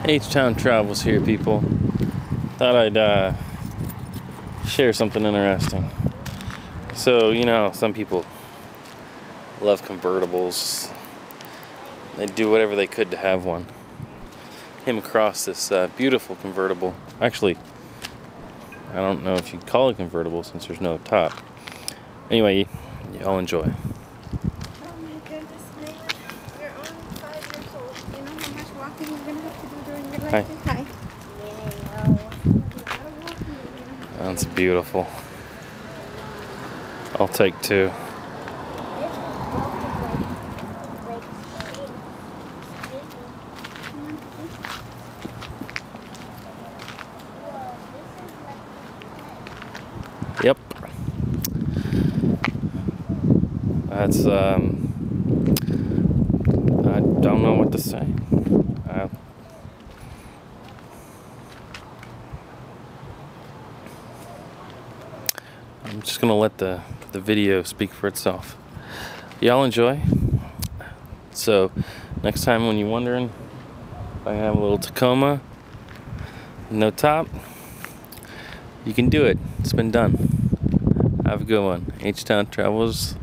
H-Town Travels here, people. Thought I'd share something interesting. So, you know, some people love convertibles. They do whatever they could to have one. Came across this beautiful convertible. Actually, I don't know if you'd call it convertible since there's no top. Anyway, y'all enjoy. Oh my goodness, Mayor. You're only 5 years old. You know how much walking you're going to have to do during your life? Hi. That's beautiful. I'll take two. Yep. That's I don't know what to say. I'm just gonna let the video speak for itself. Y'all enjoy. So next time when you're wondering if I have a little Tacoma, no top, you can do it. It's been done. Have a good one. H-Town Travels